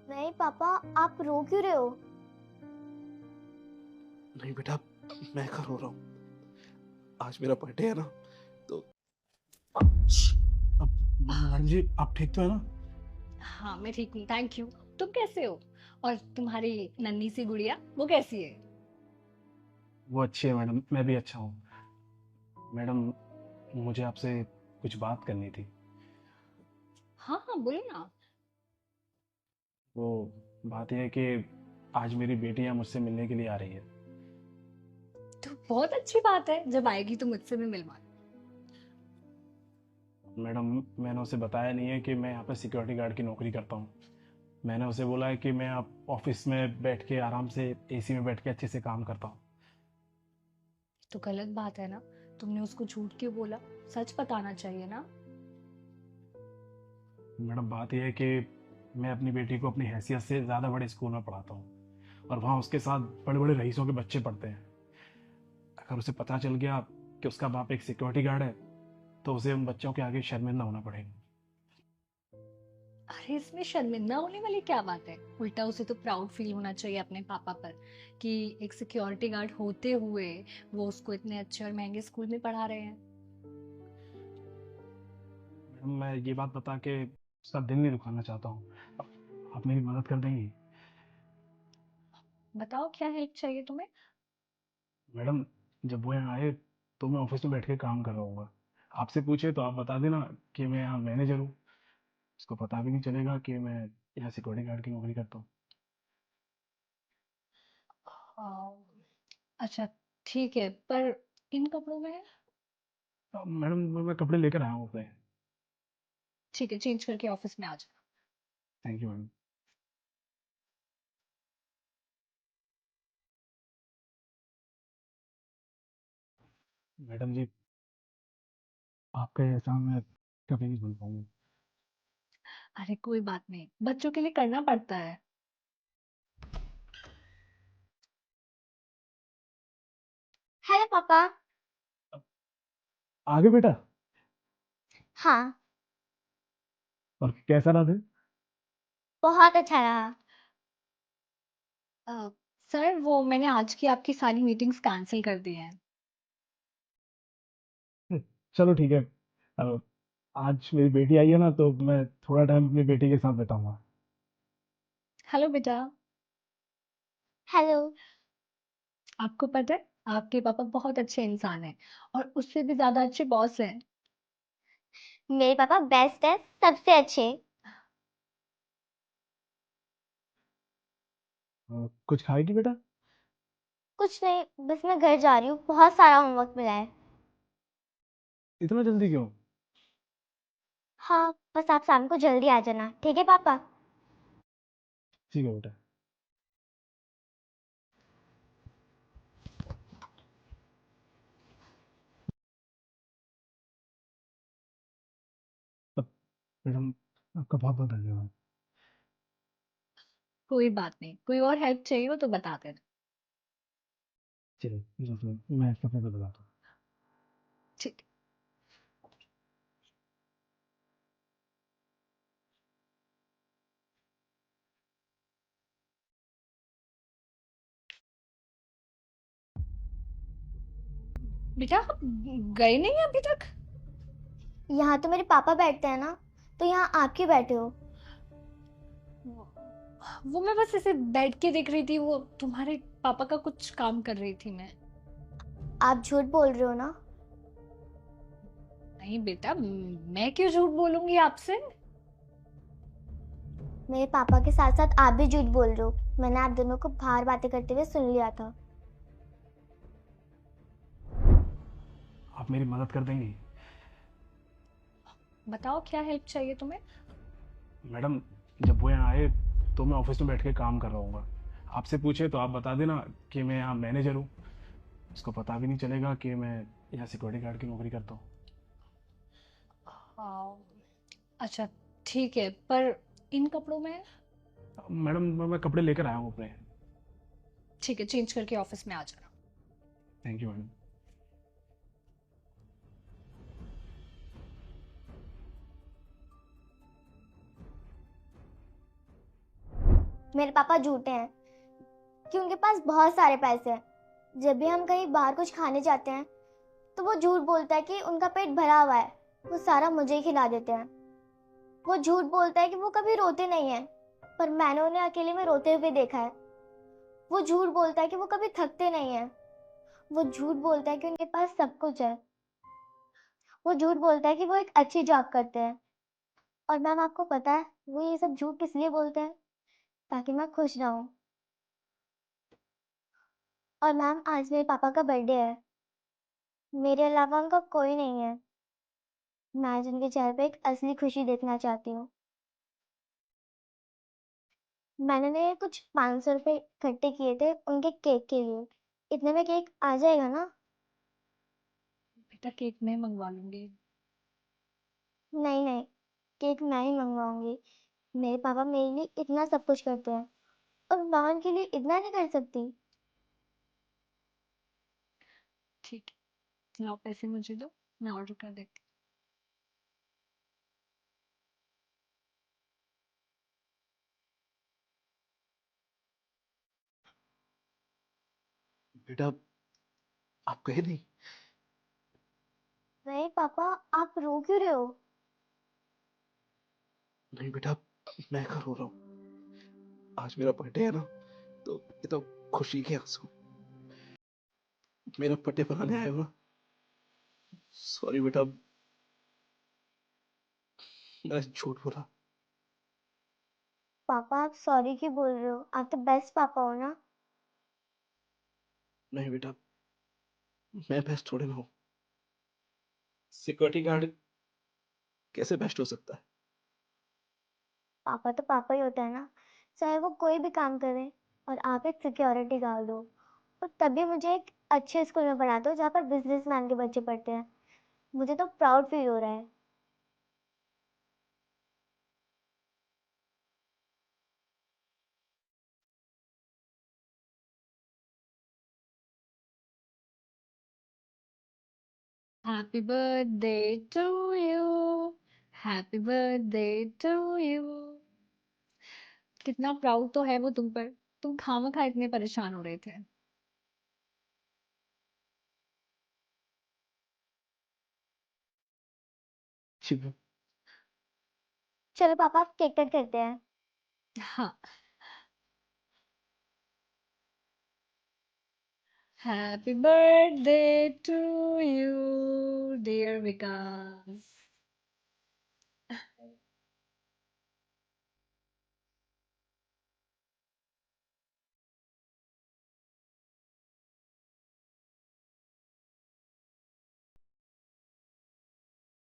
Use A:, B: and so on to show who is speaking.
A: नहीं पापा, आप रो क्यों रहे हो?
B: नहीं बेटा, मैं कहाँ रो रहा हूँ। आज मेरा बर्थडे है ना, तो अब मैडम जी आप ठीक तो है ना?
C: हाँ मैं ठीक हूँ, थैंक यू। तुम कैसे हो? और तुम्हारी नन्ही सी गुड़िया वो कैसी है?
B: वो अच्छी है मैडम, मैं भी अच्छा हूँ। मैडम, मुझे आपसे कुछ बात करनी थी।
C: हाँ हाँ बोलो ना।
B: वो बात यह है कि आज मेरी बेटी मुझसे मिलने के लिए आ रही है।
C: तो बहुत अच्छी बात है, जब आएगी तो मुझसे भी मिलवा।
B: मैडम, मैंने उसे बताया नहीं है कि मैं यहाँ पर सिक्योरिटी गार्ड की नौकरी करता हूँ। मैंने उसे बोला है कि मैं आप ऑफिस में बैठ के आराम से एसी में बैठ के अच्छे से काम करता हूँ।
C: तो गलत बात है ना, तुमने उसको झूठ क्यों बोला? सच बताना चाहिए ना।
B: मैडम, बात यह है कि मैं अपनी बेटी को अपनी हैसियत से ज़्यादा बड़े स्कूल में पढ़ाता हूँ और वहाँ उसके साथ बड़े बड़े रईसों के बच्चे पढ़ते हैं। अगर उसे पता चल गया कि उसका बाप एक सिक्योरिटी गार्ड है तो उसे उन बच्चों के आगे शर्मिंदा होना पड़ेगा।
C: अरे इसमें शर्मिंदा होने वाली क्या बात है? उल्टा उसे तो प्राउड फील होना चाहिए अपने पापा पर कि एक सिक्योरिटी गार्ड होते हुए वो उसको इतने अच्छे और महंगे स्कूल में पढ़ा रहे हैं।
B: मैडम, मैं ये बात बता के उसका दिल नहीं दुखाना चाहता हूँ। आप मेरी मदद कर देंगी?
C: बताओ क्या हेल्प चाहिए तुम्हें?
B: मैडम, जब वो यहाँ आए तो मैं ऑफिस में बैठ के काम कर रहा हूँ। आपसे पूछे तो आप बता देना कि मैं यहाँ मैनेजर हूँ। उसको पता भी नहीं चलेगा कि मैं यहाँ सिक्योरिटी गार्ड की नौकरी करता हूँ।
C: अच्छा ठीक है, पर इन कपड़ों में?
B: मैडम, मैं कपड़े लेकर आया हूँ अपने।
C: ठीक है, चेंज करके ऑफिस में आ जाओ।
B: Thank you madam. मैडम जी, आपका ये एहसान मैं कभी नहीं भूल पाऊंगा।
C: अरे कोई बात नहीं, बच्चों के लिए करना पड़ता है।
A: हेलो पापा।
B: आगे बेटा।
A: हाँ,
B: और कैसा रहा थे?
A: बहुत अच्छा रहा।
C: अ, सर वो मैंने आज की आपकी सारी मीटिंग्स कैंसिल कर दी हैं।
B: चलो ठीक है। अब आज मेरी बेटी आई है ना, तो मैं थोड़ा टाइम अपनी बेटी के साथ बिताऊंगा।
C: हेलो बेटा।
A: हेलो।
C: आपको पता है आपके पापा बहुत अच्छे इंसान हैं और उससे भी ज्यादा अच्छे बॉस हैं।
A: मेरे पापा बेस्ट है, सबसे अच्छे।
B: कुछ खाएगी बेटा?
A: कुछ नहीं, बस मैं घर जा रही हूँ, बहुत सारा होमवर्क मिला है।
B: इतना जल्दी क्यों?
A: हाँ, बस आप शाम को जल्दी आ जाना, ठीक है पापा?
B: ठीक है बेटा। अब मैडम, आपका बहुत बहुत धन्यवाद।
C: कोई बात नहीं, कोई और हेल्प चाहिए हो तो बता देना।
B: चलिए, मैं समय पे बताता हूँ।
C: ठीक। बेटा आप गए नहीं अभी तक?
A: यहाँ तो मेरे पापा बैठते हैं ना, तो यहाँ आप क्यों बैठे हो?
C: वो मैं बस ऐसे बैठ के देख रही थी, वो तुम्हारे पापा का कुछ काम कर रही थी मैं।
A: आप झूठ बोल रहे हो ना?
C: नहीं बेटा, मैं क्यों झूठ बोलूंगी आपसे?
A: मेरे पापा के साथ साथ आप भी झूठ बोल रहे हो। मैंने आप दोनों को बाहर बातें करते हुए सुन लिया था।
B: आप मेरी मदद कर देंगी?
C: बताओ क्या हेल्प चाहिए तुम्हें?
B: मैडम, जब वो यहाँ आए तो मैं ऑफिस में बैठ के काम कर रहा हूँ। आपसे पूछे तो आप बता देना कि मैं यहाँ मैनेजर हूँ। उसको पता भी नहीं चलेगा कि मैं यहाँ सिक्योरिटी गार्ड की नौकरी करता हूँ।
C: हाँ, अच्छा ठीक है, पर इन कपड़ों में?
B: मैडम, मैं कपड़े लेकर आया हूँ अपने।
C: ठीक है, चेंज करके ऑफिस में आ जाना।
B: Thank you madam.
A: मेरे पापा झूठे हैं कि उनके पास बहुत सारे पैसे हैं। जब भी हम कहीं बाहर कुछ खाने जाते हैं तो वो झूठ बोलता है कि उनका पेट भरा हुआ है, वो सारा मुझे ही खिला देते हैं। वो झूठ बोलता है कि वो कभी रोते नहीं हैं, पर मैंने उन्हें अकेले में रोते हुए देखा है। वो झूठ बोलता है कि वो कभी थकते नहीं हैं। वो झूठ बोलता है कि उनके पास सब कुछ है। वो झूठ बोलता है कि वो एक अच्छी जॉब करते हैं। और मैम, आपको पता है वो ये सब झूठ किस लिए बोलते हैं? ताकि मैं खुश रहूं। और मैम, आज मेरे पापा का बर्थडे है। मेरे अलावा उनका कोई नहीं है। मैं आज उनके चेहरे पे एक असली खुशी देखना चाहती हूँ। मैंने ने कुछ 500 रुपये इकट्ठे किए थे उनके केक के लिए। इतने में केक आ जाएगा ना?
C: बेटा केक मैं मंगवा लूंगी।
A: नहीं नहीं, केक मैं ही मंगवाऊंगी। मेरे पापा मेरे लिए इतना सब कुछ करते हैं, और मैं उनके लिए इतना नहीं कर सकती?
C: ठीक है, लाओ पैसे मुझे दो, मैं ऑर्डर कर देती
B: बेटा, आप कहे नहीं?
A: नहीं पापा, आप रो क्यों रहे हो?
B: नहीं बेटा, मैं क्यों रो रहा हूँ? आज मेरा बर्थडे है ना, तो ये तो खुशी के आंसू। मेरा बर्थडे बनाने आए हो ना? सॉरी बेटा, मैंने झूठ बोला।
A: पापा, आप सॉरी क्यों बोल रहे हो? आप तो बेस्ट पापा हो ना।
B: नहीं बेटा, मैं बेस्ट थोड़े ना हूँ। सिक्योरिटी गार्ड कैसे बेस्ट हो सकता है?
A: पापा तो पापा ही होता है ना, चाहे वो कोई भी काम करे। और आप एक सिक्योरिटी गार्ड हो। और तभी मुझे एक अच्छे स्कूल में पढ़ा दो जहाँ पर बिजनेसमैन के बच्चे पढ़ते हैं। मुझे तो प्राउड फील हो रहा है।
C: हूँ। Happy birthday to you, happy birthday to you. कितना प्राउड तो है वो तुम पर। तुम खामखा इतने परेशान हो रहे थे।
B: शिव,
A: चलो पापा, आप केक कट करते हैं।
C: हाँ। Happy birthday to you dear Vikas.